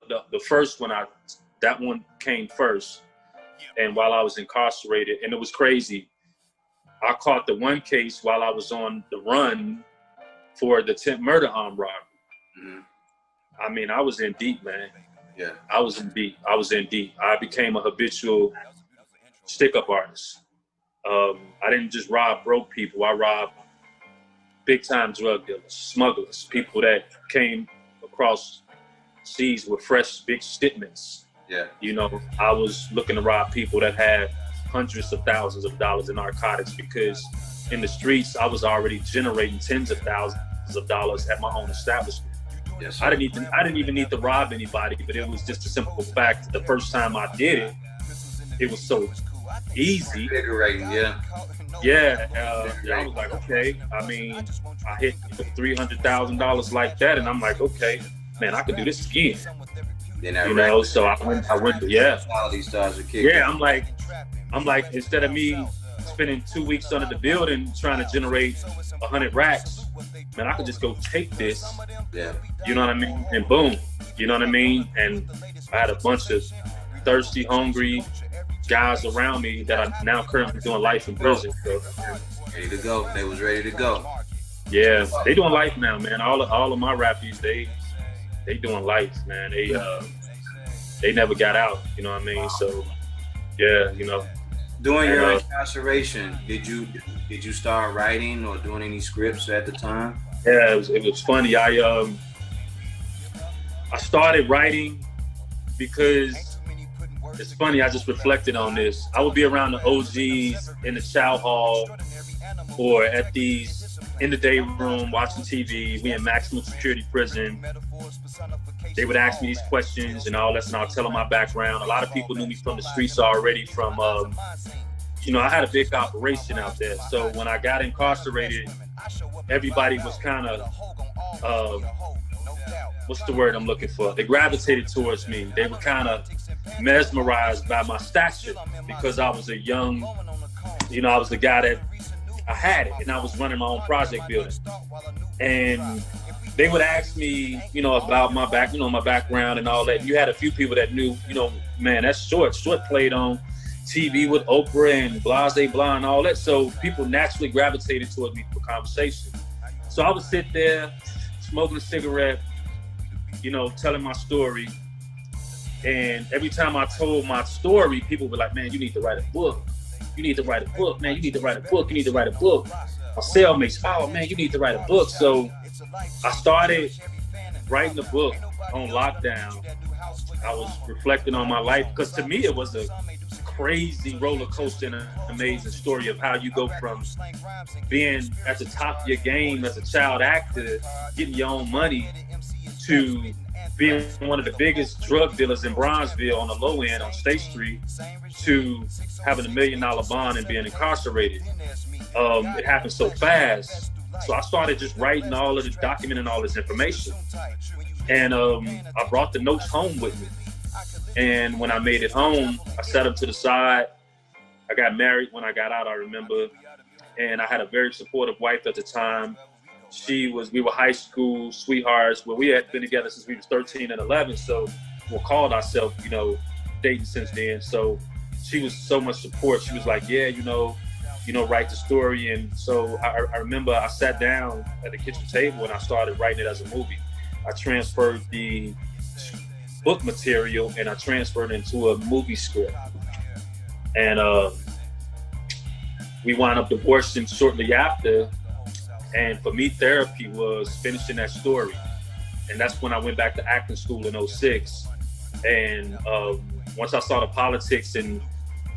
the first one, that one came first. And while I was incarcerated, and it was crazy, I caught the one case while I was on the run for the 10th murder armed robbery. Mm-hmm. I mean, I was in deep, man. Yeah. I was in deep. I became a habitual stick-up artist. I didn't just rob broke people. I robbed big-time drug dealers, smugglers, people that came across seas with fresh, big shipments. Yeah. You know, I was looking to rob people that had hundreds of thousands of dollars in narcotics, because in the streets, I was already generating tens of thousands of dollars at my own establishment. Yes, I didn't even need to rob anybody, but it was just a simple fact that the first time I did it, it was so easy. Invigorating, yeah. Yeah, I was like, okay. I mean, I hit $300,000 like that, and I'm like, okay, man, I could do this again. Then you know, so I went, yeah. Quality starts to kick. Yeah, I'm like, instead of me spending 2 weeks under the building trying to generate 100 racks, man, I could just go take this. Yeah. You know what I mean? And boom, you know what I mean? And I had a bunch of thirsty, hungry guys around me that are now currently doing life in prison. So, ready to go. They was ready to go. Yeah, they doing life now, man. All of my rappies, they doing life, man. They never got out. You know what I mean? So, yeah, you know. During your incarceration, did you start writing or doing any scripts at the time? Yeah, it was funny. I started writing because it's funny. I just reflected on this. I would be around the OGs in the chow hall or at these in the day room watching TV. We in maximum security prison. They would ask me these questions and all that, and I'll tell them my background. A lot of people knew me from the streets already from, you know, I had a big operation out there. So when I got incarcerated, everybody was kind of, what's the word I'm looking for? They gravitated towards me. They were kind of mesmerized by my stature because I was a young, you know, I was the guy that I had it, and I was running my own project building. And they would ask me, you know, about my background and all that. You had a few people that knew, you know, man, that's Short. Short played on TV with Oprah and Blase Blah and all that. So people naturally gravitated towards me for conversation. So I would sit there smoking a cigarette, you know, telling my story. And every time I told my story, people were like, man, you need to write a book. You need to write a book, man. You need to write a book. You need to write a book. My cellmates, oh, man, you need to write a book. So I started writing a book on lockdown. I was reflecting on my life because to me it was a crazy roller coaster and an amazing story of how you go from being at the top of your game as a child actor, getting your own money, to being one of the biggest drug dealers in Bronzeville on the low end on State Street, to having $1 million bond and being incarcerated. It happened so fast. So I started just writing all of this, documenting all this information. And I brought the notes home with me. And when I made it home, I set them to the side. I got married when I got out, I remember. And I had a very supportive wife at the time. We were high school sweethearts. Well, we had been together since we was 13 and 11. So we called ourselves, you know, dating since then. So she was so much support. She was like, yeah, you know, write the story. And so I remember I sat down at the kitchen table and I started writing it as a movie. I transferred the book material and I transferred it into a movie script. And we wound up divorcing shortly after. And for me, therapy was finishing that story. And that's when I went back to acting school in 2006. And once I saw the politics and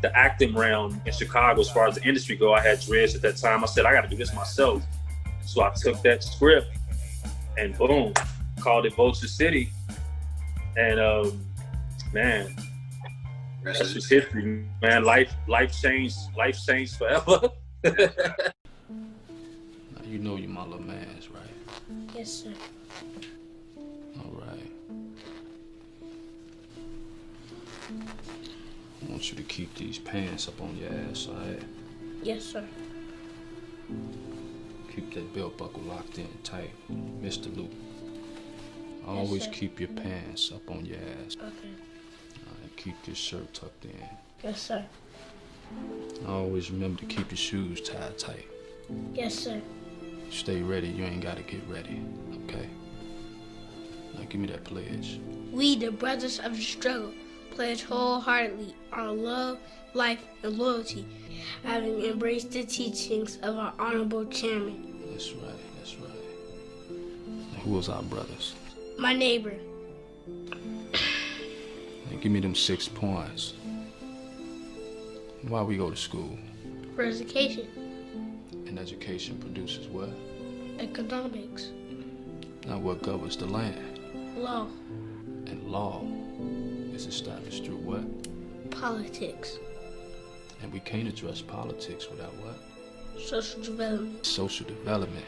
the acting realm in Chicago, as far as the industry go, I had dreads at that time. I said, I got to do this myself. So I took that script and boom, called it Vulture City. And man, that's just history, man. Life changed forever. You know you're my little man's, right? Yes, sir. All right. I want you to keep these pants up on your ass, all right? Yes, sir. Keep that belt buckle locked in tight. Mr. Luke. Always sir. keep your pants up on your ass. Okay. Alright, keep your shirt tucked in. Yes, sir. Always remember to keep your shoes tied tight. Yes, sir. Stay ready, you ain't gotta get ready, okay? Now give me that pledge. We, the brothers of the struggle, pledge wholeheartedly our love, life, and loyalty, having embraced the teachings of our honorable chairman. That's right, that's right. Now, who was our brothers? My neighbor. Now give me them 6 points. Why we go to school? For education. And education produces what? Economics. Now what governs the land? Law. And law is established through what? Politics. And we can't address politics without what? Social development. Social development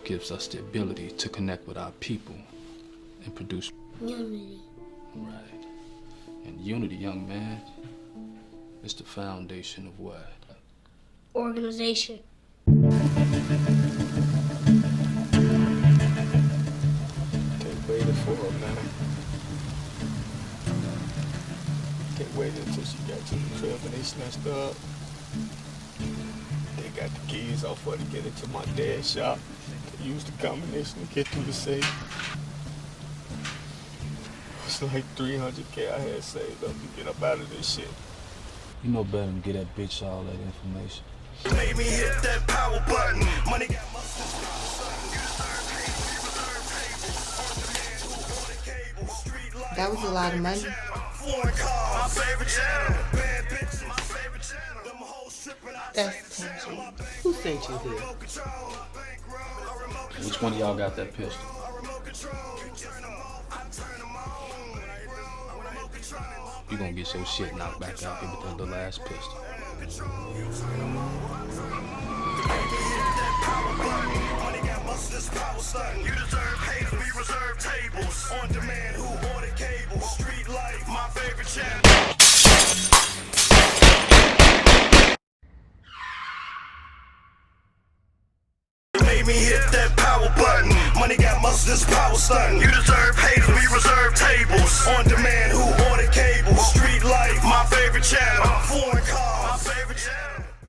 gives us the ability to connect with our people and produce Unity. right. And unity, young man, is the foundation of what? Organization. Can't wait for her, man. Can't wait until she got to the crib and they snatched her up. They got the keys off her to get into my dad's shop. They used the combination to get through the safe. It's like $300K I had saved up to get up out of this shit. You know better than get that bitch all that information. Made me hit that power button. Money got That was a lot of money. That's attention. Who sent you here? Which one of y'all got that pistol? You gonna get your shit knocked back out here with that little ass pistol. You deserve haters, we reserve tables. On demand, who ordered cable? Street life, my favorite channel. Made me hit that power button. Money got muscle, this power stunting. You deserve haters, we reserve tables. On demand, who ordered cable? Street life, my favorite channel.